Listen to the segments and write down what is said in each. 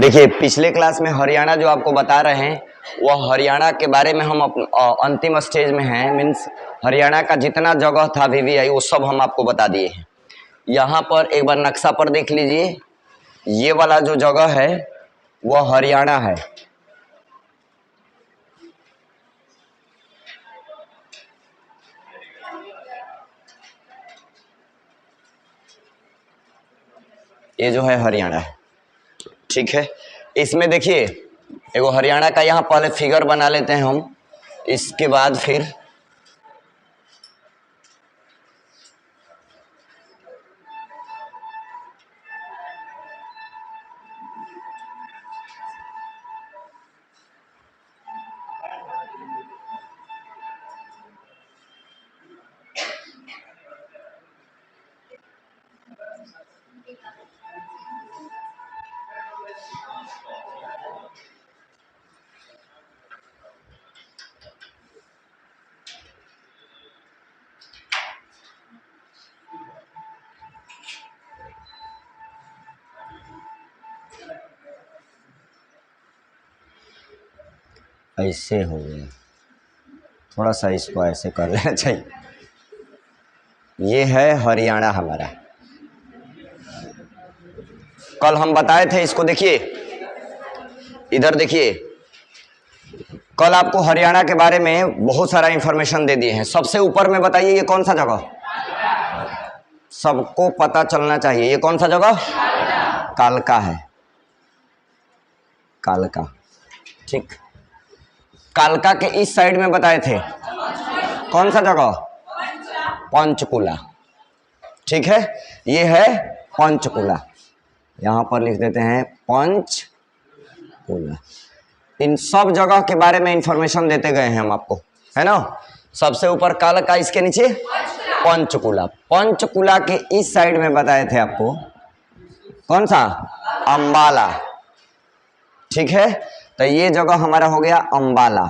देखिए पिछले क्लास में हरियाणा जो आपको बता रहे हैं वह हरियाणा के बारे में हम अंतिम स्टेज में हैं। मीन्स हरियाणा का जितना जगह था वीवीआई वो सब हम आपको बता दिए हैं। यहाँ पर एक बार नक्शा पर देख लीजिए, ये वाला जो जगह है वह हरियाणा है। ये जो है हरियाणा है, ठीक है। इसमें देखिए एगो हरियाणा का यहाँ पहले फिगर बना लेते हैं हम, इसके बाद फिर ऐसे हो गया, थोड़ा सा इसको ऐसे कर लेना चाहिए। ये है हरियाणा हमारा। कल हम बताए थे इसको, देखिए इधर देखिए, कल आपको हरियाणा के बारे में बहुत सारा इंफॉर्मेशन दे दिए हैं। सबसे ऊपर में बताइए ये कौन सा जगह, सबको पता चलना चाहिए, ये कौन सा जगह? कालका है, कालका, ठीक। कालका के इस साइड में बताए थे कौन सा जगह? पंचकुला, ठीक है। ये है पंचकुला, यहाँ पर लिख देते हैं पंचकुला। इन सब जगह के बारे में इंफॉर्मेशन देते गए हैं हम आपको, है ना। सबसे ऊपर कालका, इसके नीचे पंचकुला। पंचकुला के इस साइड में बताए थे आपको कौन सा? अंबाला, ठीक है। तो ये जगह हमारा हो गया अंबाला।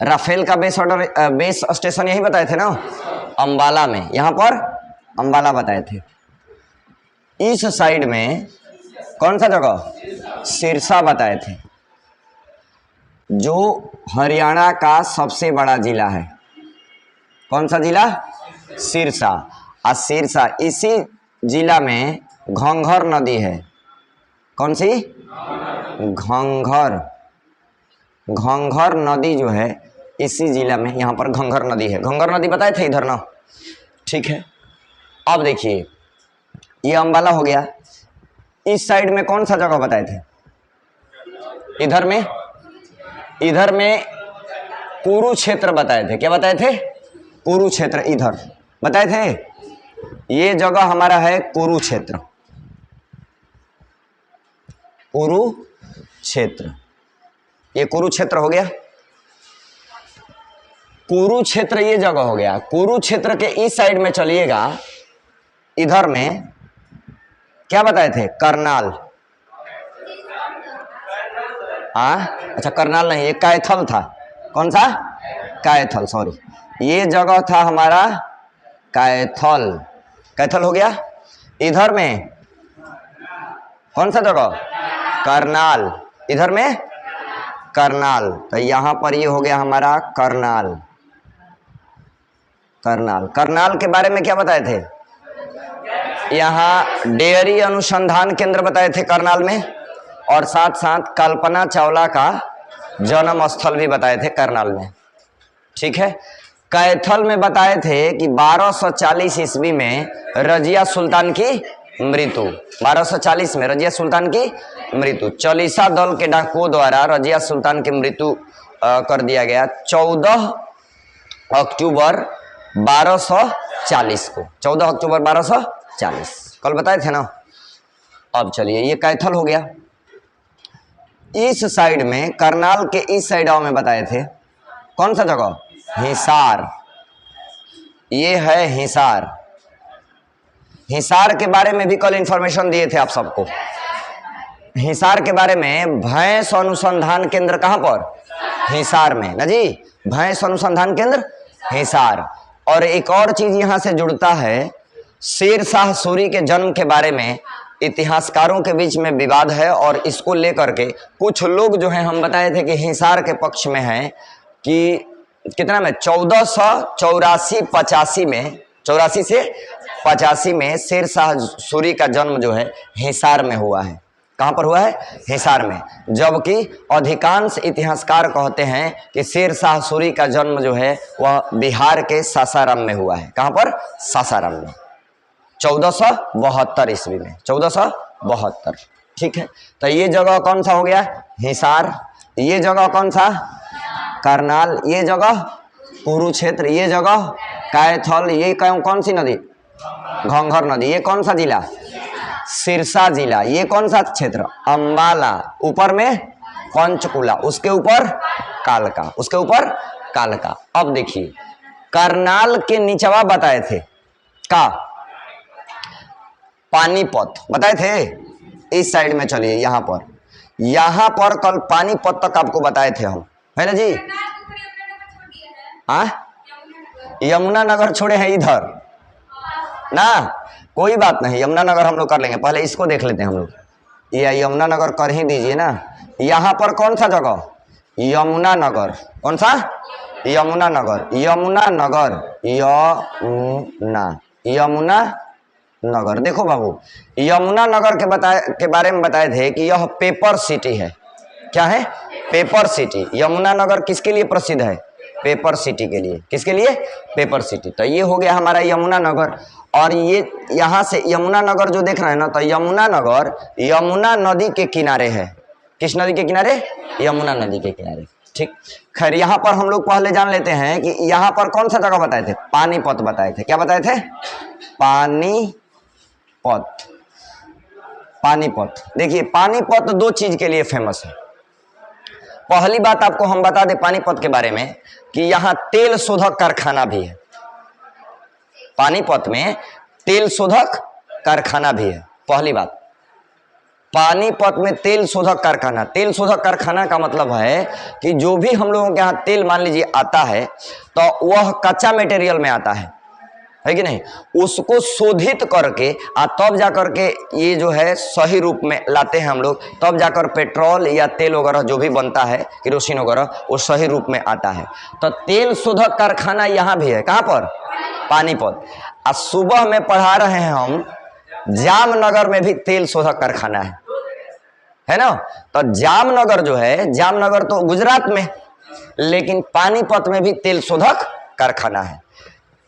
राफेल का बेस स्टेशन यही बताए थे ना, अंबाला में। यहाँ पर अंबाला बताए थे। इस साइड में कौन सा जगह? सिरसा बताए थे, जो हरियाणा का सबसे बड़ा जिला है। कौन सा जिला? सिरसा। और सिरसा, इसी जिला में घंघर नदी है। कौन सी? घंघर। घंघर नदी जो है इसी जिला में, यहाँ पर घंघर नदी है। घंघर नदी बताए थे इधर ना, ठीक है। अब देखिए ये अंबाला हो गया। इस साइड में कौन सा जगह बताए थे? इधर में कुरुक्षेत्र बताए थे। क्या बताए थे? कुरुक्षेत्र इधर बताए थे। ये जगह हमारा है कुरुक्षेत्र। कुरुक्षेत्र, ये कुरुक्षेत्र हो गया। कुरुक्षेत्र ये जगह हो गया। कुरुक्षेत्र के इस साइड में चलिएगा, इधर में क्या बताए थे? करनाल। अच्छा करनाल नहीं, ये कैथल था। कौन सा? कैथल, सॉरी। ये जगह था हमारा कैथल। कैथल हो गया। इधर में कौन सा जगह? करनाल। इधर में करनाल। तो यहाँ पर ये हो गया हमारा करनाल। करनाल, करनाल के बारे में क्या बताए थे? यहाँ डेयरी अनुसंधान केंद्र बताए थे करनाल में, और साथ साथ कल्पना चावला का जन्म स्थल भी बताए थे करनाल में, ठीक है। कैथल में बताए थे कि 1240 ईस्वी में रजिया सुल्तान की मृत्यु। 1240 में रजिया सुल्तान की मृत्यु, चालीसा दल के डाकुओं द्वारा रजिया सुल्तान की मृत्यु कर दिया गया 14 अक्टूबर 1240 को। 14 अक्टूबर 1240 कल बताए थे ना। अब चलिए ये कैथल हो गया। इस साइड में करनाल के इस साइड में बताए थे कौन सा जगह? हिसार। ये है हिसार। हिसार के बारे में भी कल इंफॉर्मेशन दिए थे आप सबको। हिसार के बारे में भैंस अनुसंधान केंद्र कहाँ पर? हिसार में ना जी, भैंस अनुसंधान केंद्र हिसार। और एक और चीज यहाँ से जुड़ता है, शेर शाह सूरी के जन्म के बारे में इतिहासकारों के बीच में विवाद है और इसको लेकर के कुछ लोग जो हैं, हम बताए थे कि हिसार के पक्ष में हैं कि कितना में 1484-85 में, 84 से 85 में शेर शाह सूरी का जन्म जो है हिसार में हुआ है। कहाँ पर हुआ है? हिसार में। जबकि अधिकांश इतिहासकार कहते हैं कि शेर शाह सूरी का जन्म जो है वह बिहार के सासाराम में हुआ है। कहाँ पर? सासाराम में, 1472 ईस्वी में, 1472। ठीक है, तो ये जगह कौन सा हो गया? हिसार। ये जगह कौन सा? करनाल। ये जगह कुरुक्षेत्र। ये जगह कैथल। ये कौन सी नदी? घंघर नदी। ये कौन सा जिला? सिरसा जिला। ये कौन सा क्षेत्र? अंबाला। ऊपर में पंचकुला, उसके ऊपर कालका, उसके ऊपर कालका। अब देखिए, करनाल के नीचवा बताए थे का पानीपत बताए थे। इस साइड में चलिए, यहाँ पर कल पानीपत तक आपको बताए थे हम, है ना जी? हाँ, यमुना नगर छोड़े हैं इधर ना, कोई बात नहीं, यमुना नगर हम लोग कर लेंगे। पहले इसको देख लेते हैं हम लोग। ये यमुना नगर कर ही दीजिए ना। यहाँ पर कौन सा जगह? यमुना नगर। कौन सा? यमुना नगर। यमुना नगर, यमुना नगर। देखो बाबू, यमुना नगर के बारे में बताए थे कि यह पेपर सिटी है। क्या है? Paper city. यमुना नगर किसके लिए प्रसिद्ध है? पेपर सिटी के लिए। किसके लिए? Paper city. तो ये हो गया हमारा यमुना नगर। और ये यहाँ से यमुना नगर जो देख रहे हैं ना, तो यमुना नगर यमुना नदी के किनारे है। किस नदी के किनारे? यमुना नदी के किनारे। ठीक, खैर यहाँ पर हम लोग पहले जान लेते हैं कि यहाँ पर कौन सा जगह बताए थे? पानीपत बताए थे। क्या बताए थे? पानीपत। पानीपत। देखिए, पानीपत दो चीज के लिए फेमस है। पहली बात आपको हम बता दें पानीपत के बारे में कि यहाँ तेल शोधक कारखाना भी है। पानीपत में तेल शोधक कारखाना भी है। पहली बात, पानीपत में तेल शोधक कारखाना। तेल शोधक कारखाना का मतलब है कि जो भी हम लोगों के यहाँ तेल मान लीजिए आता है, तो वह कच्चा मटेरियल में आता है कि नहीं? उसको शोधित करके तब जाकर के ये जो है सही रूप में लाते हैं हम लोग, तब जाकर पेट्रोल या तेल वगैरह जो भी बनता है, केरोसिन वगैरह, वो सही रूप में आता है। तो तेल शोधक कारखाना यहाँ भी है। कहाँ पर? पानीपत। आज सुबह में पढ़ा रहे हैं हम, जामनगर में भी तेल शोधक कारखाना है ना? तो जामनगर जो है, जामनगर तो गुजरात में, लेकिन पानीपत में भी तेल शोधक कारखाना है।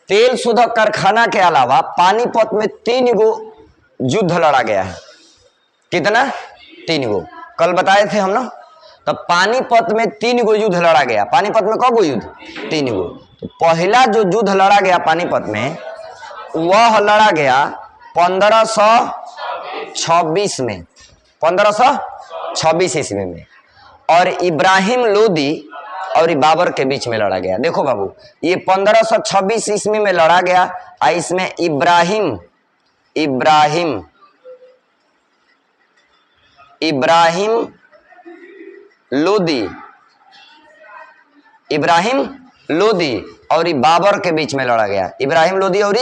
तेल शोधक कारखाना के अलावा पानीपत में 3 गो युद्ध लड़ा गया है। कितना? 3 गो। कल बताए थे हम ना। तो पानीपत में 3 गो युद्ध लड़ा गया। पानीपत में कब गो युद्ध? 3 गो। तो पहला जो युद्ध लड़ा गया पानीपत में, वह लड़ा गया 1526 में, 1526 ईस्वी में। और इब्राहिम लोदी और बाबर के बीच में लड़ा गया। देखो बाबू, ये 1526 ईस्वी में लड़ा गया। इसमें इब्राहिम लोदी और बाबर के बीच में लड़ा गया। इब्राहिम लोदी और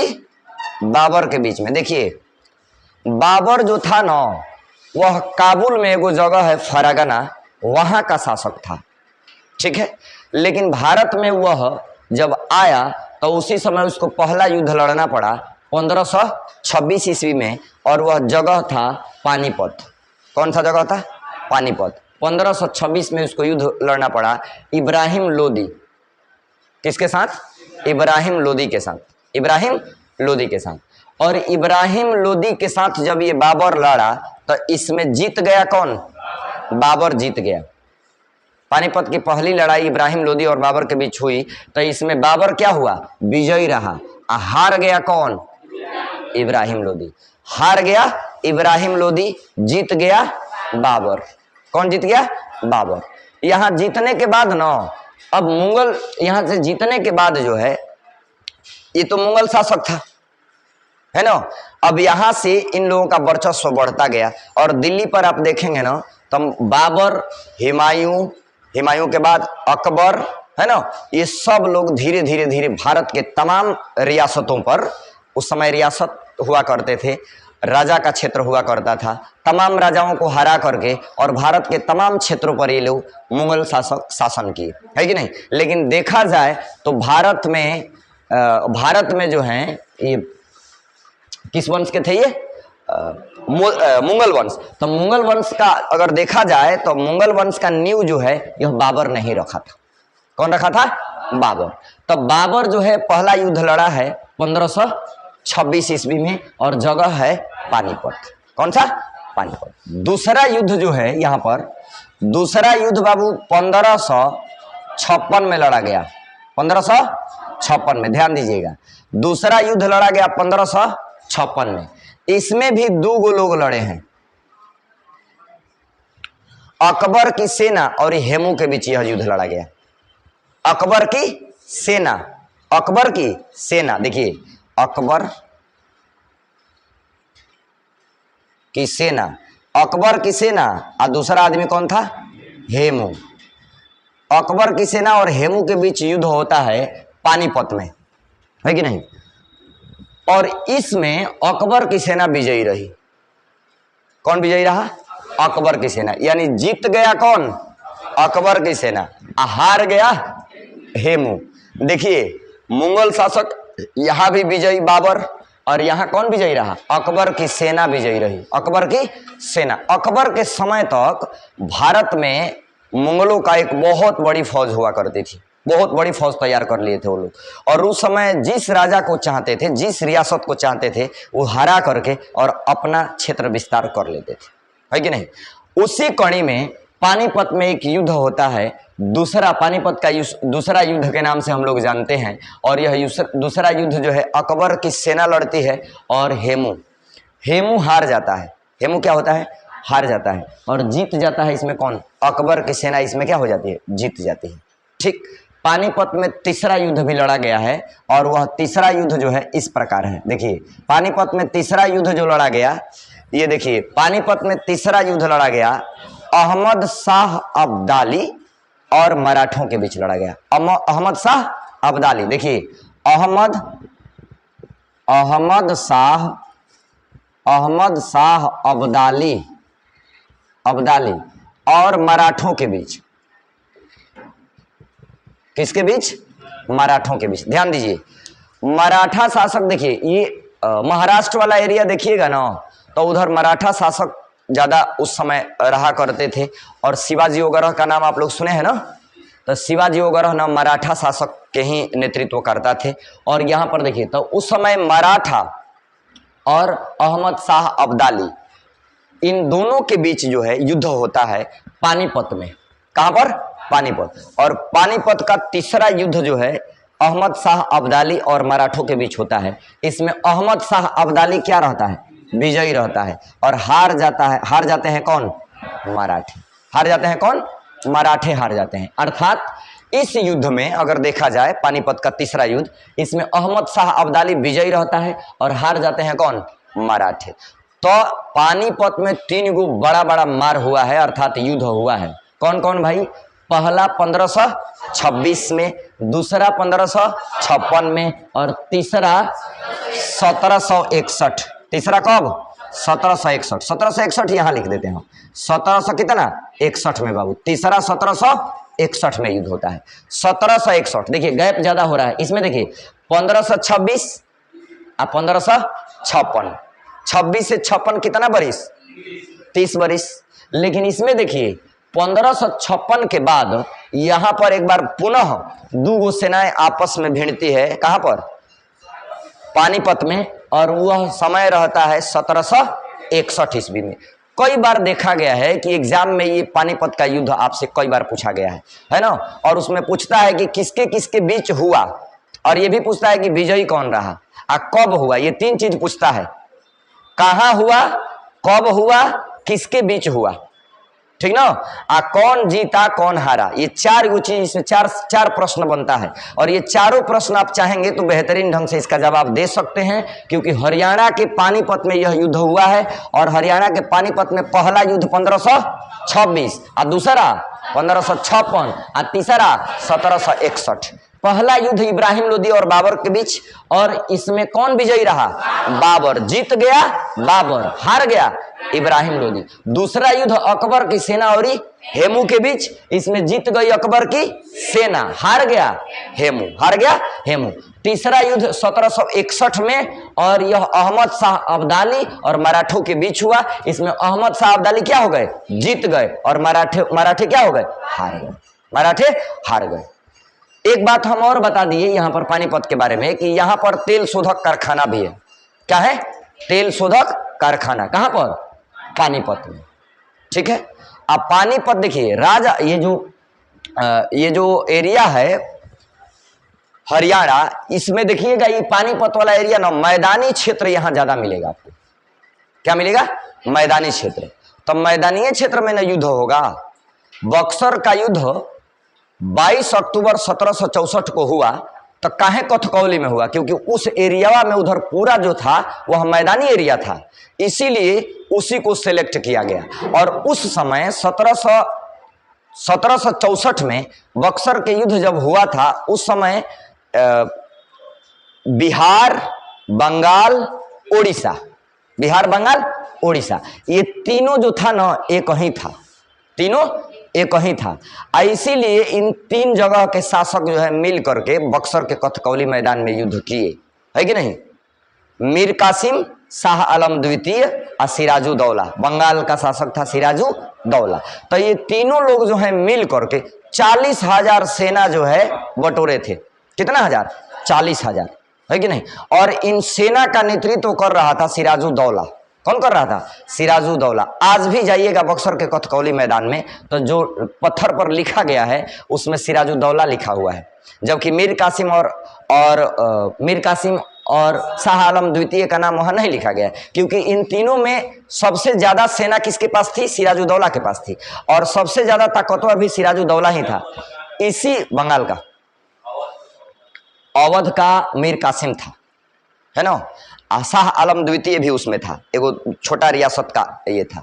बाबर के बीच में। देखिए, बाबर जो था ना, वह काबुल में एगो जगह है फरगना, वहां का शासक था। ठीक है, लेकिन भारत में वह जब आया तो उसी समय उसको पहला युद्ध लड़ना पड़ा 1526 ईस्वी में, और वह जगह था पानीपत। कौन सा जगह था? पानीपत। 1526 में उसको युद्ध लड़ना पड़ा इब्राहिम लोदी। किसके साथ? इब्राहिम लोदी के साथ। इब्राहिम लोदी के साथ। और इब्राहिम लोदी के साथ जब ये बाबर लड़ा तो इसमें जीत गया कौन? बाबर जीत गया। पानीपत की पहली लड़ाई इब्राहिम लोदी और बाबर के बीच हुई, तो इसमें बाबर क्या हुआ? विजयी रहा। हार गया कौन? इब्राहिम लोदी। हार गया इब्राहिम लोदी, जीत गया बाबर। कौन जीत गया? बाबर। यहाँ जीतने के बाद ना, अब मुगल यहाँ से जीतने के बाद जो है, ये तो मुगल शासक था, है ना? अब यहाँ से इन लोगों का वर्चस्व बढ़ता गया। और दिल्ली पर आप देखेंगे ना, तो बाबर, हुमायूं के बाद अकबर, है ना, ये सब लोग धीरे धीरे भारत के तमाम रियासतों पर, उस समय रियासत हुआ करते थे, राजा का क्षेत्र हुआ करता था। तमाम राजाओं को हरा करके और भारत के तमाम क्षेत्रों पर ये लोग मुगल शासक शासन किए, है कि नहीं। लेकिन देखा जाए तो भारत में जो है ये किस वंश के थे, ये मुगल वंश। तो मुगल वंश का अगर देखा जाए तो मुगल वंश का नींव जो है यह बाबर ने ही रखा था। कौन रखा था? बाबर। तो बाबर जो है पहला युद्ध लड़ा है 1526 ईस्वी में और जगह है पानीपत। कौन सा? पानीपत। दूसरा युद्ध जो है यहाँ पर, दूसरा युद्ध बाबू 1556 में लड़ा गया। 1556 में, ध्यान दीजिएगा, दूसरा युद्ध लड़ा गया 1556 में। इसमें भी दो गो लोग लड़े हैं, अकबर की सेना और हेमू के बीच यह युद्ध लड़ा गया। अकबर की सेना, अकबर की सेना, देखिए अकबर की सेना, अकबर की सेना और दूसरा आदमी कौन था? हेमू। अकबर की सेना और हेमू के बीच युद्ध होता है पानीपत में, है कि नहीं। और इसमें अकबर की सेना विजयी रही। कौन विजयी रहा? अकबर की सेना। यानी जीत गया कौन? अकबर की सेना, हार गया हेमू। देखिए मुगल शासक यहां भी विजयी बाबर, और यहां कौन विजयी रहा? अकबर की सेना विजयी रही। अकबर की सेना। अकबर के समय तक भारत में मुगलों का एक बहुत बड़ी फौज हुआ करती थी, बहुत बड़ी फौज तैयार कर लिए थे वो लोग। और उस समय जिस राजा को चाहते थे, जिस रियासत को चाहते थे, वो हरा करके और अपना क्षेत्र विस्तार कर लेते थे, है कि नहीं। उसी कड़ी में पानीपत में एक युद्ध होता है, दूसरा पानीपत का दूसरा युद्ध के नाम से हम लोग जानते हैं। और यह दूसरा युद्ध जो है अकबर की सेना लड़ती है और हेमू हार जाता है। हेमू क्या होता है? हार जाता है। और जीत जाता है इसमें कौन? अकबर की सेना इसमें क्या हो जाती है? जीत जाती है। ठीक, पानीपत में तीसरा युद्ध भी लड़ा गया है और वह तीसरा युद्ध जो है इस प्रकार है। देखिए पानीपत में तीसरा युद्ध जो लड़ा गया, ये देखिए पानीपत में तीसरा युद्ध लड़ा गया अहमद शाह अब्दाली और मराठों के बीच लड़ा गया। अहमद शाह अब्दाली, देखिए अहमद शाह अब्दाली और मराठों के बीच। किसके बीच? मराठों के बीच। ध्यान दीजिए, मराठा शासक, देखिए ये महाराष्ट्र वाला एरिया देखिएगा ना, तो उधर मराठा शासक ज्यादा उस समय रहा करते थे। और शिवाजी वगैरह का नाम आप लोग सुने हैं ना, तो शिवाजी वगैरह ना मराठा शासक के ही नेतृत्व करता थे। और यहाँ पर देखिए तो उस समय मराठा और अहमद शाह अब्दाली, इन दोनों के बीच जो है युद्ध होता है पानीपत में। कहां पर? पानीपत। और पानीपत का तीसरा युद्ध जो है अहमद शाह अब्दाली और मराठों के बीच होता है। इसमें अहमद शाह अब्दाली क्या रहता है? विजयी रहता है। और हार जाते हैं कौन? मराठे। हार जाते हैं कौन? मराठे हार जाते हैं। अर्थात इस युद्ध में अगर देखा जाए पानीपत का तीसरा युद्ध, इसमें अहमद शाह अब्दाली विजयी रहता है और हार जाते हैं कौन? मराठे। तो पानीपत में 3 गो बड़ा बड़ा मार हुआ है, अर्थात युद्ध हुआ है। कौन कौन भाई? पहला 1526 में, दूसरा 1556 में और तीसरा 1761। तीसरा कब? 1761। 1761 यहां लिख देते हैं। 1700 कितना? 61 में बाबू। तीसरा 1761 में युद्ध होता है। 1761, देखिए गैप ज्यादा हो रहा है इसमें। देखिए 1526 और 1556, 26 से 56 कितना बरिस? 30 बरिस। लेकिन इसमें देखिए 1556 के बाद यहां पर एक बार पुनः 2 गो सेनाएं आपस में भिड़ती है। कहां पर? पानीपत में। और वह समय रहता है 1761 ईस्वी में। कई बार देखा गया है कि एग्जाम में ये पानीपत का युद्ध आपसे कई बार पूछा गया है ना। और उसमें पूछता है कि किसके किसके बीच हुआ, और ये भी पूछता है कि विजयी कौन रहा और कब हुआ। ये 3 चीज पूछता है, कहां हुआ, कब हुआ, किसके बीच हुआ, ठीक ना। कौन जीता कौन हारा, ये 4 चीज, इसमें चार प्रश्न बनता है। और ये चारों प्रश्न आप चाहेंगे तो बेहतरीन ढंग से इसका जवाब दे सकते हैं, क्योंकि हरियाणा के पानीपत में यह युद्ध हुआ है। और हरियाणा के पानीपत में पहला युद्ध 1526 और दूसरा 1556 और तीसरा 1761। पहला युद्ध इब्राहिम लोदी और बाबर के बीच, और इसमें कौन विजयी रहा? बाबर। जीत गया बाबर, हार गया इब्राहिम लोदी। दूसरा युद्ध अकबर की सेना और हेमू के बीच, इसमें जीत गई अकबर की सेना, हार गया हेमू, हार गया हेमू। तीसरा युद्ध 1761 में, और यह अहमद शाह अब्दाली और मराठों के बीच हुआ। इसमें अहमद शाह अब्दाली क्या हो गए? जीत गए, और मराठे क्या हो गए? हार गए, मराठे हार गए। एक बात हम और बता दिए यहाँ पर पानीपत के बारे में कि यहाँ पर तेल शोधक कारखाना भी है। क्या है? तेल शोधक कारखाना। कहाँ पर? पानीपत में। ठीक है। अब पानीपत देखिए, राजा ये जो एरिया है हरियाणा, इसमें देखिएगा ये पानीपत वाला एरिया ना, मैदानी क्षेत्र यहाँ ज्यादा मिलेगा आपको। क्या मिलेगा? मैदानी क्षेत्र। तो मैदानी क्षेत्र में ना युद्ध होगा। बक्सर का युद्ध 22 अक्टूबर 1764 को हुआ, तो काहे कथकौली में हुआ? क्योंकि उस एरिया में उधर पूरा जो था वह मैदानी एरिया था, इसीलिए उसी को सिलेक्ट किया गया। और उस समय 1764 में बक्सर के युद्ध जब हुआ था, उस समय बिहार, बंगाल, उड़ीसा, बिहार, बंगाल, उड़ीसा, ये तीनों जो था ना एक ही था, तीनों एक ही था। इसीलिए इन तीन जगह के शासक जो है मिल करके बक्सर के कथकौली मैदान में युद्ध किए, है कि नहीं? मीर कासिम, शाह आलम द्वितीय और सिराजुद्दौला। बंगाल का शासक था सिराजुद्दौला। तो ये तीनों लोग जो है मिल करके 40,000 सेना जो है बटोरे थे। कितना हजार? 40,000, है कि नहीं? और इन सेना का नेतृत्व कर रहा था सिराजुद्दौला। कौन कर रहा था? सिराजुद्दौला। आज भी जाइएगा बक्सर के कथकौली मैदान में, तो जो पत्थर पर लिखा गया है उसमें सिराजुद्दौला लिखा हुआ है, जबकि मीर कासिम और शाह आलम द्वितीय का नाम वहां नहीं लिखा गया, क्योंकि इन तीनों में सबसे ज्यादा सेना किसके पास थी? सिराजुद्दौला के पास थी, और सबसे ज्यादा ताकतवर भी सिराजुद्दौला ही था। इसी बंगाल का, अवध का मीर कासिम था, है ना? शाह आलम द्वितीय भी उसमें था, एगो छोटा रियासत का ये था।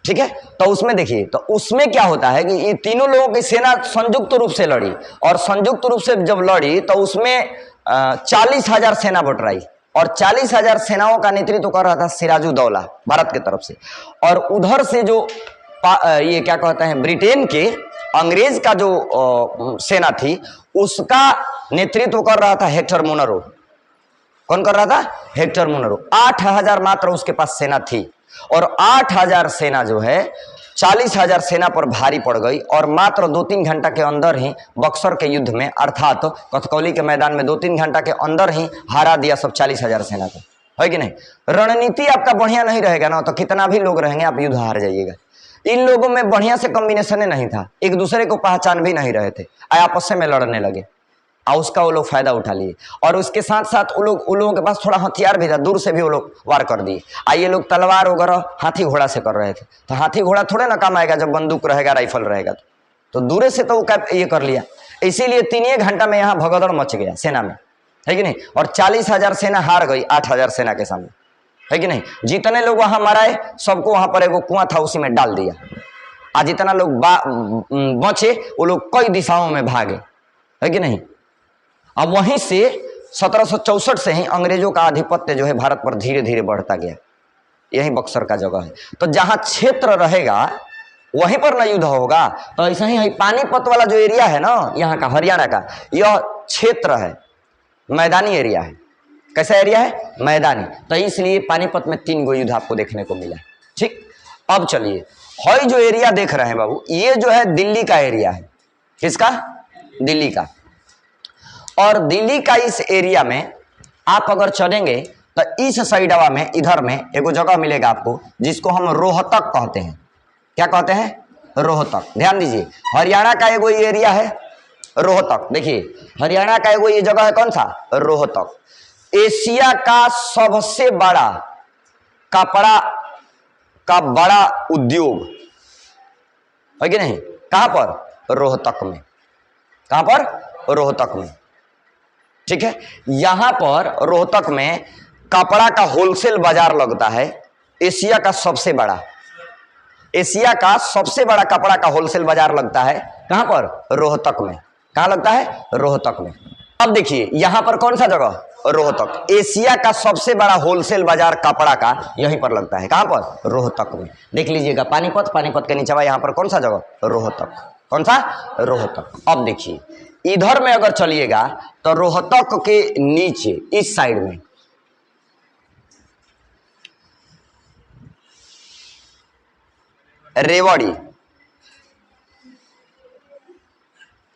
ठीक है। तो उसमें देखिए, तो उसमें क्या होता है कि ये तीनों लोगों की सेना संयुक्त रूप से लड़ी, और संयुक्त रूप से जब लड़ी तो उसमें 40,000 सेना बटराई, और 40,000 सेनाओं का नेतृत्व कर रहा था सिराजुद्दौला भारत की तरफ से। और उधर से जो ये क्या कहते हैं, ब्रिटेन के अंग्रेज का जो सेना थी, उसका नेतृत्व कर रहा था हेक्टर मुनरो। कौन कर रहा था? Hector Munro. 8,000 मात्र उसके पास सेना थी, और 8,000 सेना जो है 40,000 सेना पर भारी पड़ गई, और मात्र 2-3 घंटा के अंदर ही बक्सर के युद्ध में, अर्थात कथकौली के मैदान में 2-3 घंटा के अंदर ही हरा दिया सब 40,000 सेना को, है कि नहीं? रणनीति आपका बढ़िया नहीं रहेगा ना, तो कितना भी लोग रहेंगे आप युद्ध हार जाइएगा। इन लोगों में बढ़िया से कॉम्बिनेशन नहीं था, एक दूसरे को पहचान भी नहीं रहे थे, आपस में लड़ने लगे, और उसका वो लोग फायदा उठा लिए। और उसके साथ साथ उन लोगों के पास थोड़ा हथियार भी था, दूर से भी वो लोग वार कर दिए। ये लोग तलवार वगैरह हाथी घोड़ा से कर रहे थे, तो हाथी घोड़ा थोड़े ना काम आएगा जब बंदूक रहेगा, राइफल रहेगा, तो दूरे से तो वो ये कर लिया। इसीलिए 3 घंटा में यहाँ भगदड़ मच गया सेना में, है कि नहीं? और 40,000 सेना हार गई 8,000 सेना के सामने, है कि नहीं? जितने लोग वहां मराए सबको वहां पर एगो कुआं था उसी में डाल दिया, और जितना लोग बचे वो लोग कई दिशाओं में भागे, है कि नहीं? अब वहीं से 1764 से ही अंग्रेजों का आधिपत्य जो है भारत पर धीरे धीरे बढ़ता गया। यही बक्सर का जगह है। तो जहां क्षेत्र रहेगा वहीं पर ना युद्ध होगा। तो ऐसा ही पानीपत वाला जो एरिया है ना यहाँ का, हरियाणा का, यह क्षेत्र है, मैदानी एरिया है। कैसा एरिया है? मैदानी। तो इसलिए पानीपत में 3 गो युद्ध आपको देखने को मिला। ठीक। अब चलिए, हई जो एरिया देख रहे हैं बाबू, ये जो है दिल्ली का एरिया है। किसका? दिल्ली का। और दिल्ली का इस एरिया में आप अगर चलेंगे तो इस साइडवा में, इधर में एगो जगह मिलेगा आपको जिसको हम रोहतक कहते हैं। क्या कहते हैं? रोहतक। ध्यान दीजिए, हरियाणा का एगो ये एरिया है रोहतक। देखिए, हरियाणा का एगो ये जगह है, कौन सा? रोहतक। एशिया का सबसे बड़ा कपड़ा का बड़ा उद्योग, है कि नहीं? कहां पर? रोहतक में। कहां पर? रोहतक में। ठीक है। यहां पर रोहतक में कपड़ा का होलसेल बाजार लगता है, एशिया का सबसे बड़ा, एशिया का सबसे बड़ा कपड़ा का होलसेल बाजार लगता है। कहां पर? रोहतक में। कहां लगता है? रोहतक में। अब देखिए यहां पर कौन सा जगह, रोहतक। एशिया का सबसे बड़ा होलसेल बाजार कपड़ा का यहीं पर लगता है। कहां पर, रोहतक में। देख लीजिएगा पानीपत, पानीपत के नीचे यहां पर कौन सा जगह, रोहतक। कौन सा, रोहतक। अब देखिए इधर में अगर चलिएगा तो रोहतक के नीचे इस साइड में रेवाड़ी।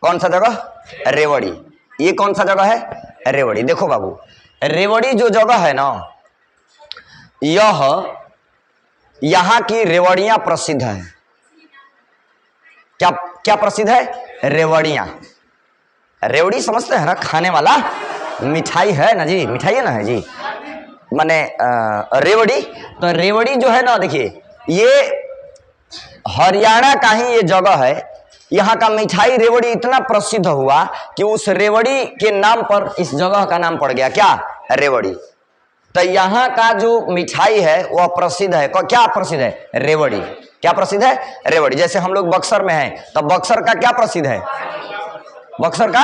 कौन सा जगह, रेवाड़ी। ये कौन सा जगह है, रेवाड़ी। देखो बाबू, रेवाड़ी जो जगह है ना, यह यहां की रेवड़ियां प्रसिद्ध है। क्या क्या प्रसिद्ध है, रेवड़ियां। रेवड़ी समझते हैं ना, खाने वाला मिठाई है ना जी, मिठाई है ना, है जी, माने रेवड़ी। तो रेवड़ी जो है ना, देखिए ये हरियाणा का ही ये जगह है। यहाँ का मिठाई रेवड़ी इतना प्रसिद्ध हुआ कि उस रेवड़ी के नाम पर इस जगह का नाम पड़ गया, क्या, रेवड़ी। तो यहाँ का जो मिठाई है वह प्रसिद्ध है। क्या प्रसिद्ध है, रेवड़ी। क्या प्रसिद्ध है, रेवड़ी। जैसे हम लोग बक्सर में हैं तो बक्सर का क्या प्रसिद्ध है, बक्सर का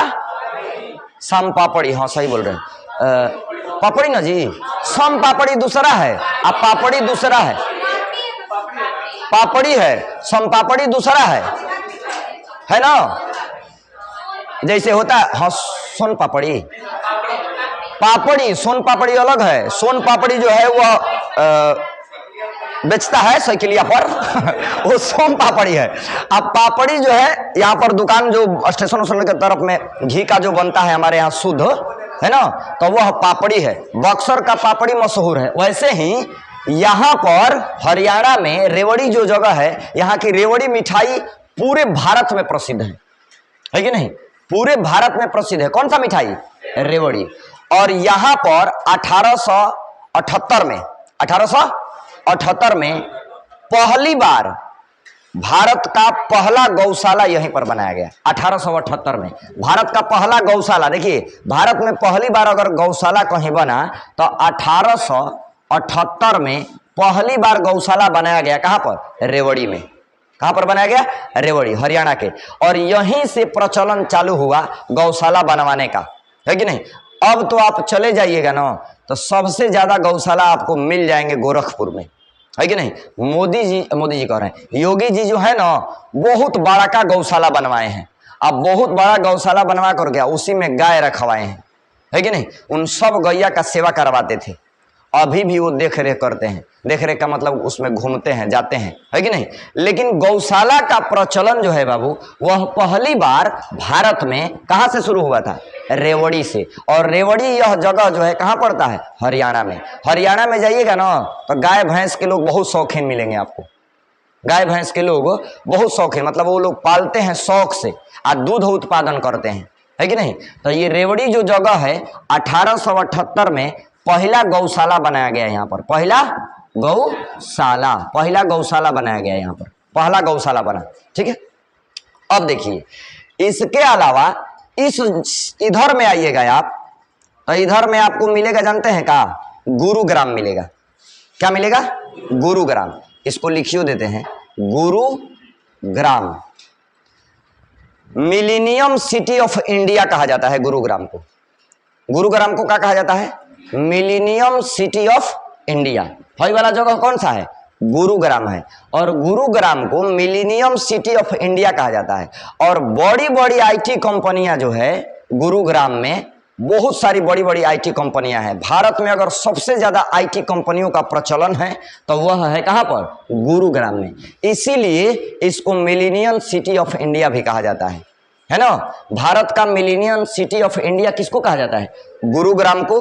सम पापड़ी। हाँ सही बोल रहे हैं, पापड़ी ना जी, सम पापड़ी दूसरा है, अब पापड़ी दूसरा है, पापड़ी है, सम पापड़ी दूसरा है ना। जैसे होता है, हाँ सोन पापड़ी, पापड़ी सोन पापड़ी अलग है। सोन पापड़ी जो है वह बेचता है साइकिलिया पर वो सोन पापड़ी है। अब पापड़ी जो है यहाँ पर दुकान जो स्टेशन के तरफ में घी का जो बनता है हमारे यहाँ शुद्ध है ना, तो वह पापड़ी है। बक्सर का पापड़ी मशहूर है। वैसे ही यहाँ पर हरियाणा में रेवड़ी जो जगह है, यहाँ की रेवड़ी मिठाई पूरे भारत में प्रसिद्ध है कि नहीं, पूरे भारत में प्रसिद्ध है। कौन सा मिठाई, रेवड़ी। और यहाँ पर 1878 में पहली बार भारत का पहला गौशाला यहीं पर बनाया गया। 1878 में भारत का पहला गौशाला। देखिए भारत में पहली बार अगर गौशाला कहीं बना तो 1878 में पहली बार गौशाला बनाया गया। कहां पर, रेवड़ी में। कहां पर बनाया गया, रेवड़ी, हरियाणा के। और यहीं से प्रचलन चालू हुआ गौशाला बनवाने का, है कि नहीं। अब तो आप चले जाइएगा ना तो सबसे ज्यादा गौशाला आपको मिल जाएंगे गोरखपुर में, है कि नहीं। मोदी जी कह रहे हैं, योगी जी जो है ना बहुत बड़ा का गौशाला बनवाए हैं। अब बहुत बड़ा गौशाला बनवा कर गया, उसी में गाय रखवाए हैं, है कि नहीं। उन सब गैया का सेवा करवाते थे, अभी भी वो देख रेख करते हैं। देख रेख का मतलब उसमें घूमते हैं, जाते हैं, है कि नहीं। लेकिन गौशाला का प्रचलन जो है बाबू, वह पहली बार भारत में कहां से शुरू हुआ था, रेवड़ी से। और रेवड़ी यह जगह जो है कहां पड़ता है, हरियाणा में। हरियाणा में जाइएगा ना तो गाय भैंस के लोग बहुत शौकीन मिलेंगे आपको। गाय भैंस के लोग बहुत शौकीन, मतलब वो लोग पालते हैं शौक से और दूध उत्पादन करते हैं, है कि नहीं। तो ये रेवड़ी जो जगह है 1878 में पहला गौशाला बनाया गया। यहाँ पर पहला गौशाला बनाया गया, यहाँ पर पहला गौशाला बना, ठीक है। अब देखिए इसके अलावा इस इधर में आइएगा आप तो इधर में आपको मिलेगा, जानते हैं क्या, गुरुग्राम मिलेगा। क्या मिलेगा, गुरुग्राम। इसको लिखियो देते हैं, Gurugram. Millennium city of India कहा जाता है गुरुग्राम को। गुरुग्राम को क्या कहा जाता है, मिलेनियम सिटी ऑफ इंडिया। वही वाला जगह कौन सा है, गुरुग्राम है। और गुरुग्राम को मिलेनियम सिटी ऑफ इंडिया कहा जाता है। और बड़ी बड़ी आईटी कंपनियां जो है गुरुग्राम में, बहुत सारी बड़ी बड़ी आईटी कंपनियां हैं। भारत में अगर सबसे ज्यादा आईटी कंपनियों का प्रचलन है तो वह है कहां पर, गुरुग्राम में। इसीलिए इसको मिलेनियम सिटी ऑफ इंडिया भी कहा जाता है ना। भारत का मिलेनियम सिटी ऑफ इंडिया किसको कहा जाता है, गुरुग्राम को।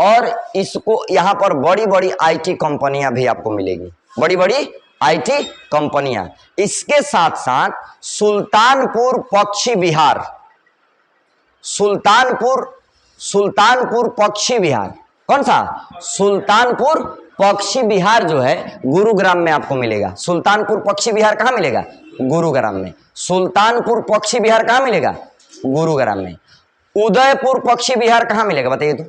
और इसको यहाँ पर बड़ी बड़ी आईटी कंपनियां भी आपको मिलेगी, बड़ी बड़ी आईटी कंपनियां। इसके साथ साथ सुल्तानपुर पक्षी विहार, सुल्तानपुर पक्षी विहार, कौन सा, सुल्तानपुर पक्षी विहार जो है गुरुग्राम में आपको मिलेगा। सुल्तानपुर पक्षी विहार कहाँ मिलेगा, गुरुग्राम में। सुल्तानपुर पक्षी विहार कहाँ मिलेगा, गुरुग्राम में। उदयपुर पक्षी विहार कहाँ मिलेगा, बताइए तो।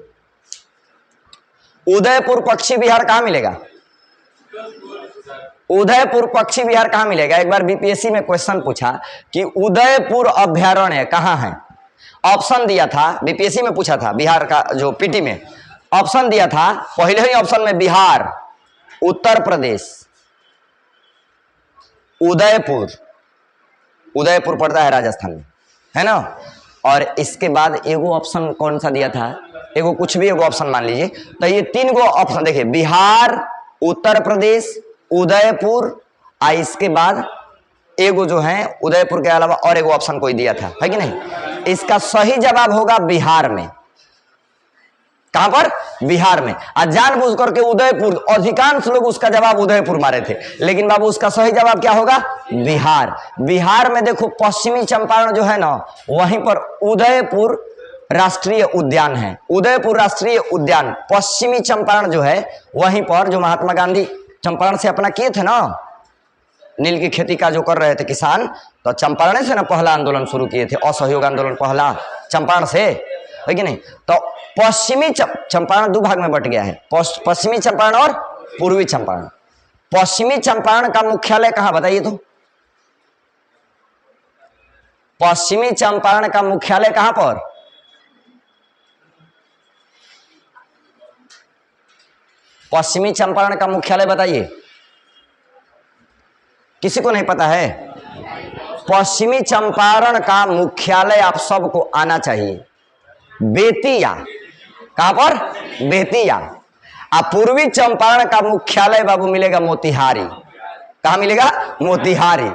उदयपुर पक्षी विहार कहाँ मिलेगा, उदयपुर पक्षी विहार कहाँ मिलेगा। एक बार बीपीएससी में क्वेश्चन पूछा कि उदयपुर अभ्यारण्य कहाँ है, ऑप्शन दिया था, बीपीएससी में पूछा था, बिहार का जो पीटी में ऑप्शन दिया था, पहले ही ऑप्शन में बिहार, उत्तर प्रदेश, उदयपुर, उदयपुर पड़ता है राजस्थान में, है ना। और इसके बाद एगो ऑप्शन कौन सा दिया था, एगो कुछ भी एगो ऑप्शन मान लीजिए। तो ये 3 गो ऑप्शन देखिए, बिहार, उत्तर प्रदेश, उदयपुर, और इसके बाद एगो जो है उदयपुर के अलावा और एगो ऑप्शन कोई दिया था, है कि नहीं। इसका सही जवाब होगा बिहार में। कहां पर? बिहार में। और जानबूझ करके उदयपुर, अधिकांश लोग उसका जवाब उदयपुर मारे थे, लेकिन बाबू उसका सही जवाब क्या होगा? बिहार। बिहार में देखो पश्चिमी चंपारण जो है ना, वहीं पर उदयपुर राष्ट्रीय उद्यान है। उदयपुर राष्ट्रीय उद्यान पश्चिमी चंपारण जो है, वहीं पर जो महात्मा गांधी चंपारण से अपना किए थे ना, नील की खेती का जो कर रहे थे किसान, तो चंपारण से ना पहला आंदोलन शुरू किए थे, असहयोग आंदोलन पहला चंपारण से, है कि नहीं। तो पश्चिमी चंपारण 2 भाग में बट गया है, पश्चिमी चंपारण और पूर्वी चंपारण। पश्चिमी चंपारण का मुख्यालय कहां बताइए तो? पश्चिमी चंपारण का मुख्यालय कहां पर? पश्चिमी चंपारण का मुख्यालय बताइए, किसी को नहीं पता है? पश्चिमी चंपारण का मुख्यालय आप सबको आना चाहिए, बेतिया। कहां पर? बेतिया। और पूर्वी चंपारण का मुख्यालय बाबू मिलेगा मोतिहारी। कहां मिलेगा? मोतिहारी।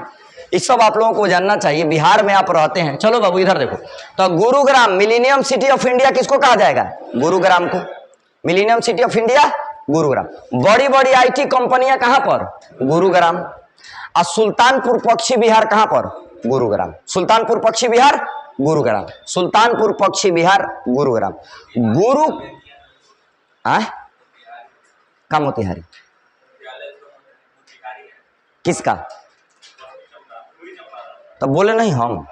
इस सब आप लोगों को जानना चाहिए, बिहार में आप रहते हैं। चलो बाबू इधर देखो, तो Gurugram, millennium city of India किसको कहा जाएगा? गुरुग्राम को। Millennium city of India Gurugram. बड़ी बड़ी आईटी कंपनियां कहां पर? गुरुग्राम। और सुल्तानपुर पक्षी विहार कहां पर? गुरुग्राम। सुल्तानपुर पक्षी विहार गुरुग्राम। सुल्तानपुर पक्षी विहार गुरुग्राम। गुरु का मोतिहारी किसका? तो बोले नहीं हम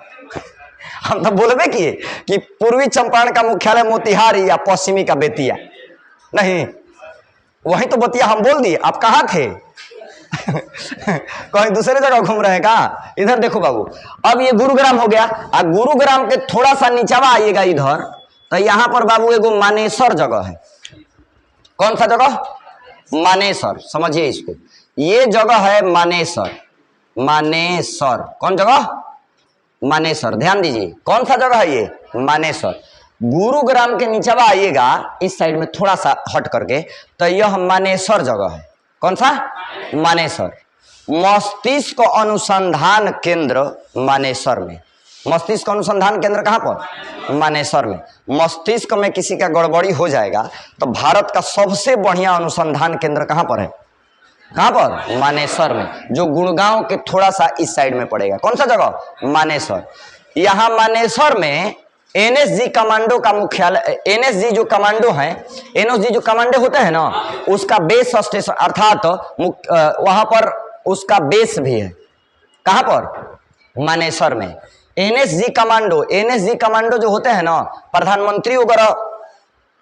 तो बोलबे किए कि पूर्वी चंपारण का मुख्यालय मोतिहारी या पश्चिमी का बेतिया। नहीं, वही तो बतिया हम बोल दिए, आप कहाँ थे? कहीं दूसरे जगह घूम रहे हैं का? इधर देखो बाबू, अब ये गुरुग्राम हो गया। और गुरुग्राम के थोड़ा सा नीचावा आइएगा इधर, तो यहां पर बाबू एगो मानेसर जगह है। कौन सा जगह? मानेसर। समझिए इसको, ये जगह है मानेसर। मानेसर कौन जगह? मानेसर। ध्यान दीजिए, कौन सा जगह है ये? मानेसर। गुरुग्राम के नीचावा आइएगा इस साइड में थोड़ा सा हट करके, तो यह मानेसर जगह है। कौन सा? मानेसर। मस्तिष्क अनुसंधान केंद्र मानेसर में। मस्तिष्क अनुसंधान केंद्र कहां पर? मानेसर में। मस्तिष्क में किसी का गड़बड़ी हो जाएगा तो भारत का सबसे बढ़िया अनुसंधान केंद्र कहां पर है? कहां पर? मानेसर में, जो गुड़गांव के थोड़ा सा इस साइड में पड़ेगा। कौन सा जगह? मानेसर। यहां मानेसर में एनएसजी कमांडो का मुख्यालय, एनएसजी जो कमांडो है, एनएसजी जो कमांडो होते हैं ना, उसका बेस स्टेशन अर्थात वहां पर उसका बेस भी है। कहां पर? मानेसर में। एनएसजी कमांडो, एनएसजी कमांडो जो होते हैं ना, प्रधानमंत्री वगैरह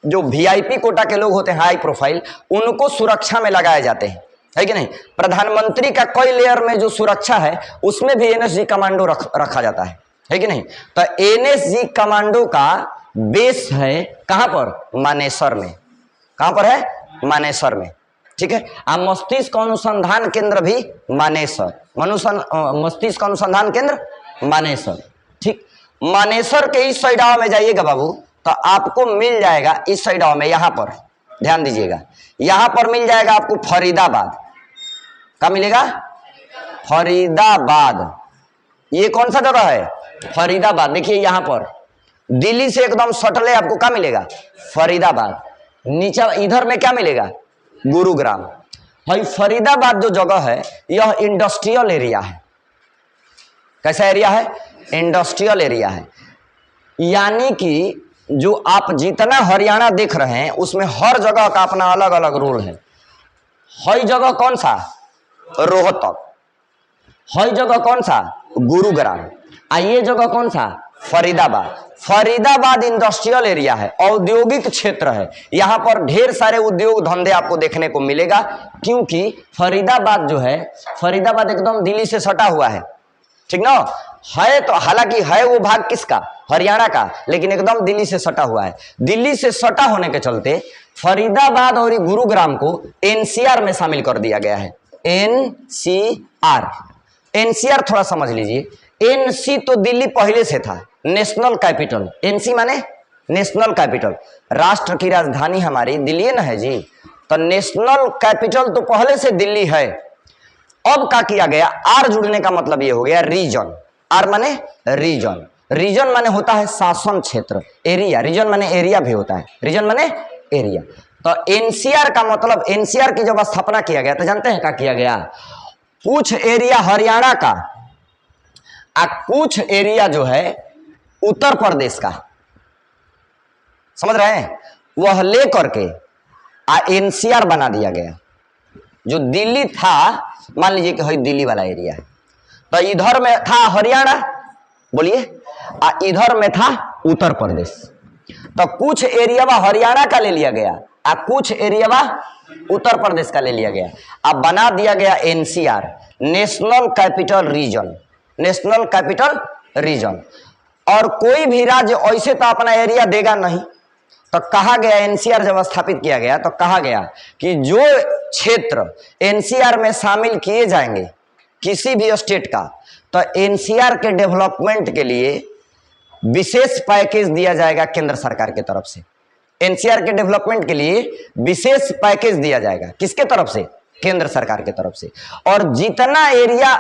जो वीआईपी कोटा के लोग होते हैं, हाई प्रोफाइल, उनको सुरक्षा में लगाए जाते हैं, है कि नहीं। प्रधानमंत्री का कई लेयर में जो सुरक्षा है उसमें भी एनएसजी कमांडो रखा जाता है कि नहीं। तो एनएसजी कमांडो का बेस है कहां पर? मानेसर में। कहां पर है? मानेसर में। ठीक है। मस्तिष्क अनुसंधान केंद्र भी मानेसर। मस्तिष्क अनुसंधान केंद्र मानेसर। ठीक। मानेसर के इस साइड में जाइएगा बाबू, तो आपको मिल जाएगा इस साइड में, यहां पर ध्यान दीजिएगा, यहां पर मिल जाएगा आपको फरीदाबाद। क्या मिलेगा? फरीदाबाद। ये कौन सा जगह है? फरीदाबाद। देखिए यहां पर दिल्ली से एकदम सटले आपको क्या मिलेगा? फरीदाबाद। नीचे इधर में क्या मिलेगा? गुरुग्राम। भाई फरीदाबाद जो जगह है यह इंडस्ट्रियल एरिया है। कैसा एरिया है? इंडस्ट्रियल एरिया है। यानी कि जो आप जितना हरियाणा देख रहे हैं उसमें हर जगह का अपना अलग अलग रोल है। हर जगह कौन सा? रोहतक। हर जगह कौन सा? गुरुग्राम। ये जगह कौन सा? फरीदाबाद। फरीदाबाद इंडस्ट्रियल एरिया है, औद्योगिक क्षेत्र है। यहां पर ढेर सारे उद्योग धंधे आपको देखने को मिलेगा, क्योंकि फरीदाबाद जो है, फरीदाबाद एकदम दिल्ली से सटा हुआ है, ठीक ना है। तो हालांकि है वो भाग किसका? हरियाणा का, लेकिन एकदम दिल्ली से सटा हुआ है। दिल्ली से सटा होने के चलते फरीदाबाद और गुरुग्राम को एनसीआर में शामिल कर दिया गया है। एनसीआर, एनसीआर थोड़ा समझ लीजिए। एनसी तो दिल्ली पहले से था, नेशनल कैपिटल। एनसी माने नेशनल कैपिटल, राष्ट्र की राजधानी हमारी दिल्ली ना है जी, तो नेशनल कैपिटल तो पहले से दिल्ली है। अब क्या किया गया, आर जुड़ने का मतलब ये हो गया रीजन। आर माने रीजन, रीजन माने होता है शासन क्षेत्र, एरिया। रीजन माने एरिया भी होता है, रीजन माने एरिया। तो एनसीआर का मतलब, एनसीआर की जब स्थापना किया गया तो जानते हैं क्या किया गया, कुछ एरिया हरियाणा का और कुछ एरिया जो है उत्तर प्रदेश का, समझ रहे हैं, वह लेकर के एनसीआर बना दिया गया। जो दिल्ली था, मान लीजिए कि दिल्ली वाला एरिया है, तो इधर में था हरियाणा, बोलिए, इधर में था उत्तर प्रदेश। तो कुछ एरिया हरियाणा का ले लिया गया और कुछ एरिया उत्तर प्रदेश का ले लिया गया, अब बना दिया गया NCR, national capital region. National capital region. और कोई भी राज्य ऐसे तो अपना एरिया देगा नहीं, तो कहा गया, एनसीआर जब स्थापित किया गया तो कहा गया कि जो क्षेत्र एनसीआर में शामिल किए जाएंगे किसी भी स्टेट का, तो एनसीआर के डेवलपमेंट के लिए विशेष पैकेज दिया जाएगा केंद्र सरकार की तरफ से। एनसीआर के डेवलपमेंट के लिए विशेष पैकेज दिया जाएगा, किसके तरफ से, केंद्र सरकार की तरफ से। और जितना एरिया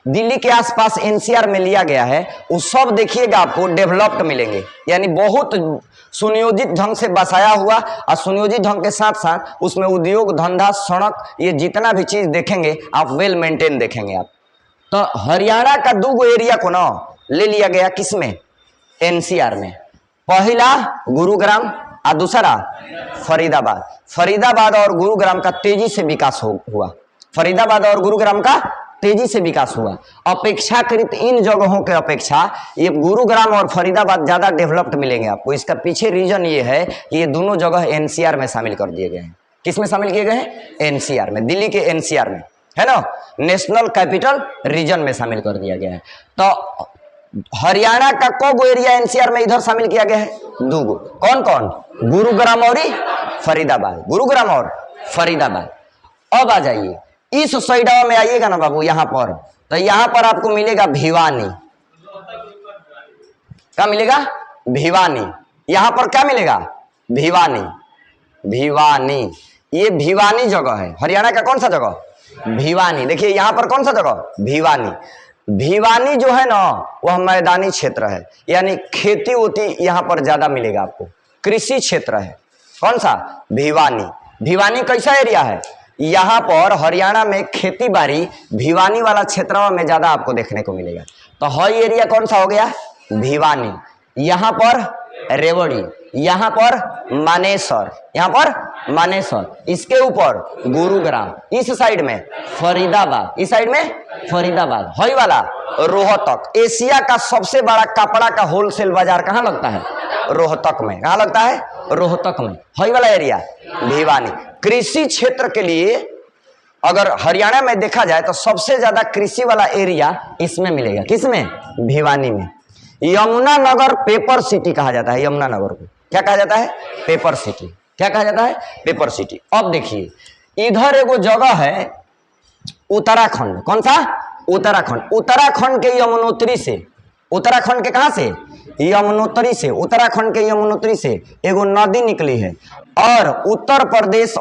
दिल्ली के आसपास एनसीआर में लिया गया है, वो सब देखिएगा आपको डेवलप्ड मिलेंगे, यानी बहुत सुनियोजित ढंग से बसाया हुआ, और सुनियोजित ढंग के साथ साथ उसमें उद्योग धंधा सड़क, ये जितना भी चीज देखेंगे आप वेल मेंटेन देखेंगे आप। तो हरियाणा का 2 एरिया को ना ले लिया गया, किसमें, एनसीआर में। पहला गुरुग्राम और दूसरा फरीदाबाद। फरीदाबाद और गुरुग्राम का तेजी से विकास हुआ, फरीदाबाद और गुरुग्राम का तेजी से विकास हुआ। अपेक्षाकृत इन जगहों के अपेक्षा ये गुरुग्राम और फरीदाबाद ज्यादा डेवलप्ड मिलेंगे आपको। इसका पीछे रीजन ये है कि ये दोनों जगह एनसीआर में शामिल कर दिए गए हैं। किसमें शामिल किए गए हैं, एनसीआर में, दिल्ली के एनसीआर में, है ना, नेशनल कैपिटल रीजन में शामिल कर दिया गया है। तो हरियाणा का को एरिया एनसीआर में इधर शामिल किया गया है, 2। कौन कौन, गुरुग्राम और फरीदाबाद, गुरुग्राम और फरीदाबाद। अब आ जाइए इस साइडवा में, आइएगा ना बाबू यहाँ पर, तो यहाँ पर आपको मिलेगा भिवानी। क्या मिलेगा, भिवानी। यहाँ पर क्या मिलेगा, भिवानी। भिवानी, ये भिवानी जगह है, हरियाणा का कौन सा जगह, भिवानी। देखिए यहाँ पर कौन सा जगह, भिवानी। भिवानी जो है ना वह मैदानी क्षेत्र है, यानी खेती होती यहाँ पर ज्यादा मिलेगा आपको, कृषि क्षेत्र है। कौन सा, भिवानी। भिवानी कैसा एरिया है, यहाँ पर हरियाणा में खेती बाड़ी भिवानी वाला क्षेत्र में ज्यादा आपको देखने को मिलेगा। तो हई एरिया कौन सा हो गया, भिवानी। यहाँ पर रेवड़ी, यहाँ पर मानेसर, यहाँ पर मानेसर, इसके ऊपर गुरुग्राम, इस साइड में फरीदाबाद, इस साइड में फरीदाबाद, हई वाला रोहतक। एशिया का सबसे बड़ा कपड़ा का होलसेल बाजार कहाँ लगता है, रोहतक में। कहाँ लगता है, रोहतक में। हई वाला एरिया भिवानी। कृषि क्षेत्र के लिए अगर हरियाणा में देखा जाए तो सबसे ज्यादा कृषि वाला एरिया इसमें मिलेगा, किसमें, भिवानी में। यमुनानगर पेपर सिटी कहा जाता है, यमुनानगर को क्या कहा जाता है, पेपर सिटी। क्या कहा जाता है, पेपर सिटी। अब देखिए इधर एगो जगह है उत्तराखंड, कौन सा, उत्तराखंड। उत्तराखंड के यमुनोत्री से, उत्तराखंड के कहां से, यमुनोत्री से, उत्तराखंड के यमुनोत्री से एगो नदी निकली है, और उत्तर प्रदेश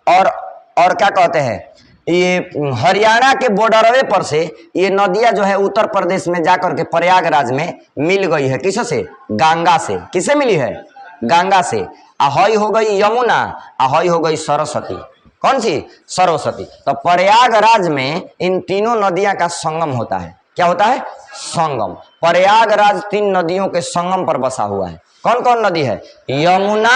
और क्या कहते हैं, ये हरियाणा के बॉर्डरवे पर से ये नदियां जो है उत्तर प्रदेश में जाकर के प्रयागराज में मिल गई है, किससे, गंगा से। किसे मिली है, गंगा से। हई हो गई यमुना, हई हो गई सरस्वती। कौन सी, सरस्वती। तो प्रयागराज में इन तीनों नदियां का संगम होता है। क्या होता है, संगम। प्रयागराज 3 नदियों के संगम पर बसा हुआ है। कौन कौन नदी है, यमुना,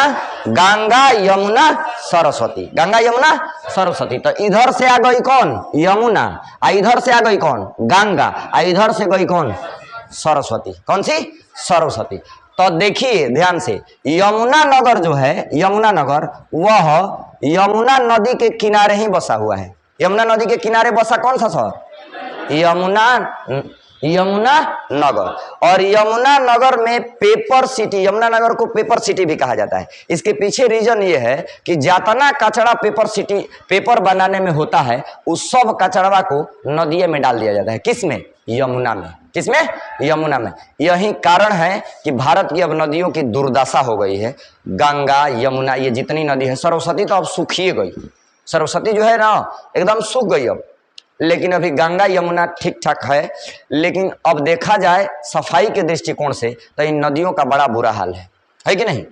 गंगा, यमुना, सरस्वती। गंगा, यमुना, सरस्वती। तो इधर से आ गई कौन, यमुना, इधर से आ गई कौन, गंगा, इधर से गई कौन, सरस्वती। कौन सी, सरस्वती। तो देखिए ध्यान से, यमुना नगर जो है, यमुना नगर, वह यमुना नदी के किनारे ही बसा हुआ है। यमुना नदी के किनारे बसा कौन सा शहर, यमुना नगर। और यमुना नगर में पेपर सिटी, यमुना नगर को पेपर सिटी भी कहा जाता है। इसके पीछे रीजन ये है कि जितना कचरा पेपर सिटी पेपर बनाने में होता है उस सब कचरा को नदियों में डाल दिया जाता है। किसमें? यमुना में। किसमें? यमुना में। यही कारण है कि भारत की अब नदियों की दुर्दशा हो गई है। गंगा, यमुना, ये जितनी नदी है, सरस्वती तो अब सूखी गई, सरस्वती जो है ना एकदम सूख गई अब। लेकिन अभी गंगा यमुना ठीक ठाक है। लेकिन अब देखा जाए सफाई के दृष्टिकोण से तो इन नदियों का बड़ा बुरा हाल है कि नहीं?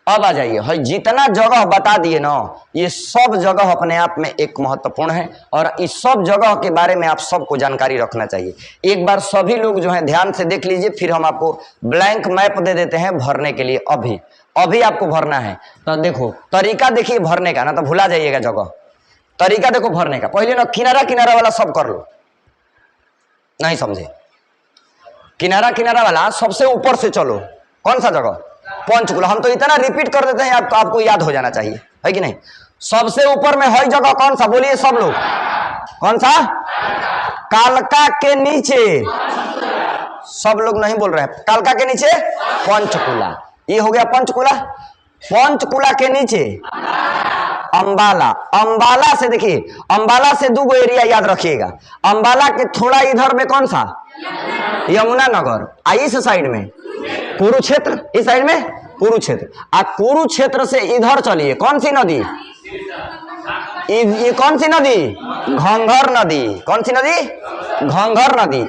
अब आ जाइए, है जितना जगह बता दिए ना, ये सब जगह अपने आप में एक महत्वपूर्ण है और इस सब जगह के बारे में आप सबको जानकारी रखना चाहिए। एक बार सभी लोग जो है ध्यान से देख लीजिए, फिर हम आपको ब्लैंक मैप दे देते हैं भरने के लिए। अभी आपको भरना है तो देखो तरीका देखिए भरने का, ना तो भुला जाइएगा जगह। तरीका देखो भरने का, पहले ना किनारा किनारा वाला सब कर लो, नहीं समझे? किनारा किनारा वाला सबसे ऊपर से चलो। कौन सा जगह? पंचकुला। हम तो इतना रिपीट कर देते हैं आपको याद हो जाना चाहिए, है कि नहीं? सबसे ऊपर में है जगह कौन सा? बोलिए सब लोग। कौन सा? कालका के नीचे। सब लोग नहीं बोल रहे हैं। कालका के नीचे पंचकुला, ये हो गया पंचकुला। पंचकुला के नीचे अंबाला। अंबाला से देखिए, अंबाला से दो एरिया याद रखिएगा। अंबाला के थोड़ा इधर में कौन सा? यमुना नगर। इस साइड में कुरुक्षेत्र, इस साइड में कुरुक्षेत्र। कुरुक्षेत्र से इधर चलिए, कौन सी नदी? ये कौन सी नदी? घंघर नदी। कौन सी नदी? घंघर नदी।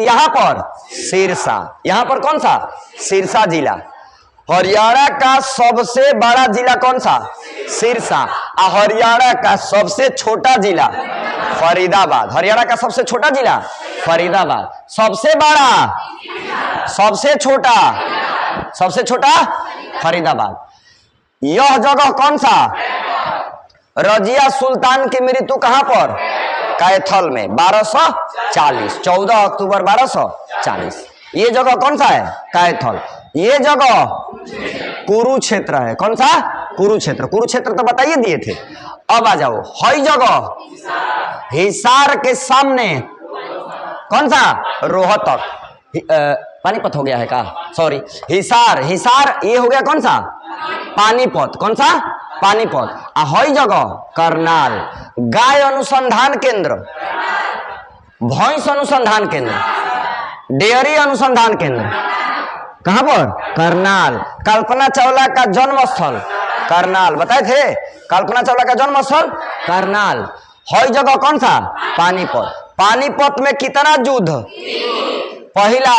यहाँ पर सिरसा। यहाँ पर कौन सा? सिरसा जिला। हरियाणा का सबसे बड़ा जिला कौन सा? सिरसा। हरियाणा का सबसे छोटा जिला फरीदाबाद। हरियाणा का सबसे छोटा जिला फरीदाबाद। सबसे बड़ा, सबसे छोटा, सबसे छोटा फरीदाबाद। यह जगह कौन सा? रजिया सुल्तान की मृत्यु कहां पर? कैथल में 1240, 14 अक्टूबर 1240। ये जगह कौन सा है? कैथल। ये जगह कुरुक्षेत्र है। कौन सा? कुरुक्षेत्र। कुरुक्षेत्र तो बताइए दिए थे। अब आ जाओ, हई जगह हिसार के सामने कौन सा? रोहतक। पानीपत हो गया है का? सॉरी, हिसार। हिसार ये हो गया कौन सा? पानीपत। कौन सा? पानीपत। हई जगह करनाल। गाय अनुसंधान केंद्र, भैंस अनुसंधान केंद्र, डेयरी अनुसंधान केंद्र कहां पर? करनाल। कल्पना चावला का जन्म स्थल करनाल, बताए थे? कल्पना चावला का जन्म स्थल करनाल। हई जगह कौन सा? पानीपत। पानीपत में कितना युद्ध? पहला,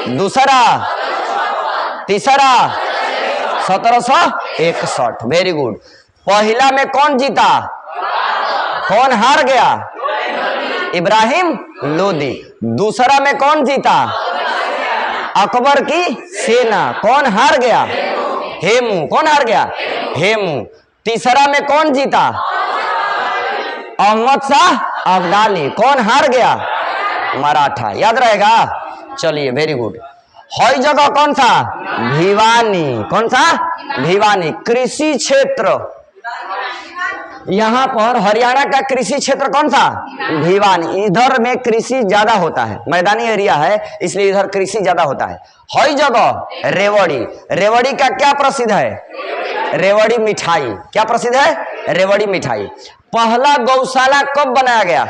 दूसरा, तीसरा, 1761। Very good. पहला में कौन जीता? कौन हार गया? इब्राहिम लोदी। दूसरा में कौन जीता? अकबर की सेना। कौन हार गया? हेमू। कौन हार गया? हेमू। तीसरा में कौन जीता? अहमद शाह अब्दाली। कौन हार गया? मराठा। याद रहेगा? चलिए, वेरी गुड। हई जगह कौन सा? भिवानी। कौन सा? भिवानी। कृषि क्षेत्र, यहाँ पर हरियाणा का कृषि क्षेत्र कौन सा? भिवानी। इधर में कृषि ज्यादा होता है, मैदानी एरिया है इसलिए इधर कृषि ज्यादा होता है। हई जगह रेवड़ी। रेवड़ी का क्या प्रसिद्ध है? रेवड़ी मिठाई। क्या प्रसिद्ध है? रेवड़ी मिठाई। पहला गौशाला कब बनाया गया?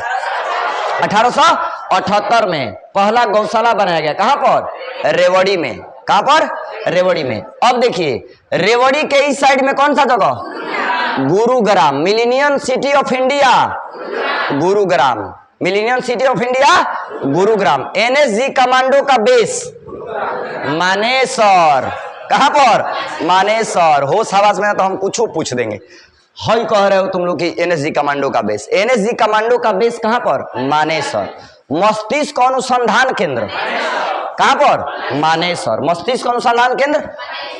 1878 में पहला गौशाला बनाया गया। कहां पर? रेवड़ी में। कहां पर? रेवड़ी में। अब देखिए, रेवड़ी के इस साइड में कौन सा जगह? Gurugram. Millennium city of India Gurugram. Millennium city of India Gurugram. NSG commando का बेस मानेसर। कहां पर? मानेसर। होश हवास में तो हम कुछ पूछ देंगे। हई कह रहे हो तुम लोग की एनएसजी कमांडो का बेस। एनएसजी कमांडो का बेस कहां पर? मानेसर। मस्तिष्क अनुसंधान केंद्र कहां पर? मानेसर। मस्तिष्क अनुसंधान केंद्र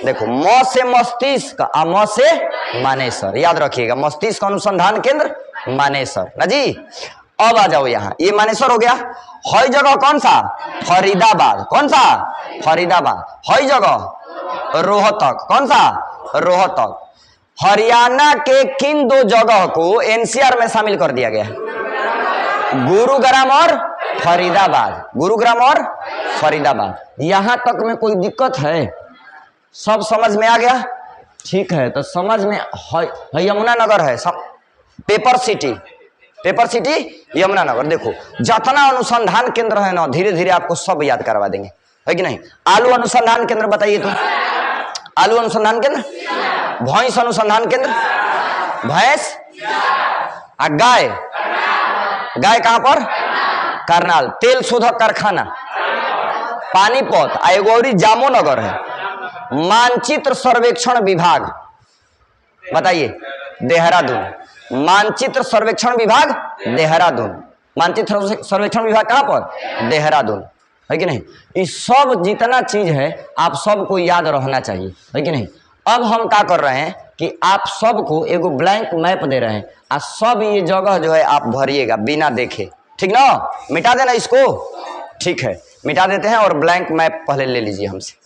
देखो, म से मस्तिष्क, म से मानेसर। याद रखिएगा, मस्तिष्क अनुसंधान केंद्र मानेसर ना जी। अब आ जाओ यहाँ, ये मानेसर हो गया। हई जगह कौन सा? फरीदाबाद। कौन सा? फरीदाबाद। हई जगह रोहतक। कौन सा? रोहतक। हरियाणा के किन दो जगह को एनसीआर में शामिल कर दिया गया है? गुरुग्राम और फरीदाबाद, गुरुग्राम और फरीदाबाद। यहां तक में कोई दिक्कत है? सब समझ में आ गया? ठीक है, तो समझ में यमुनानगर है, पेपर सिटी यमुनानगर। देखो जितना अनुसंधान केंद्र है ना, धीरे धीरे आपको सब याद करवा देंगे, है कि नहीं। आलू अनुसंधान केंद्र बताइए तो, आलू अनुसंधान केंद्र, भैंस अनुसंधान केंद्र, भैंस, गाय, गाय कहां पर? करनाल। तेल शोधक कारखाना पानीपत, एगोरी जामोनगर है। मानचित्र सर्वेक्षण विभाग बताइए, देहरादून। मानचित्र सर्वेक्षण विभाग देहरादून। मानचित्र सर्वेक्षण विभाग कहां पर? देहरादून, है कि नहीं। इस सब जितना चीज है आप सबको याद रहना चाहिए, है कि नहीं। अब हम क्या कर रहे हैं कि आप सबको एगो ब्लैंक मैप दे रहे हैं, और सब ये जगह जो है आप भरिएगा बिना देखे, ठीक ना। मिटा देना इसको, ठीक है, मिटा देते हैं और ब्लैंक मैप पहले ले लीजिए हमसे।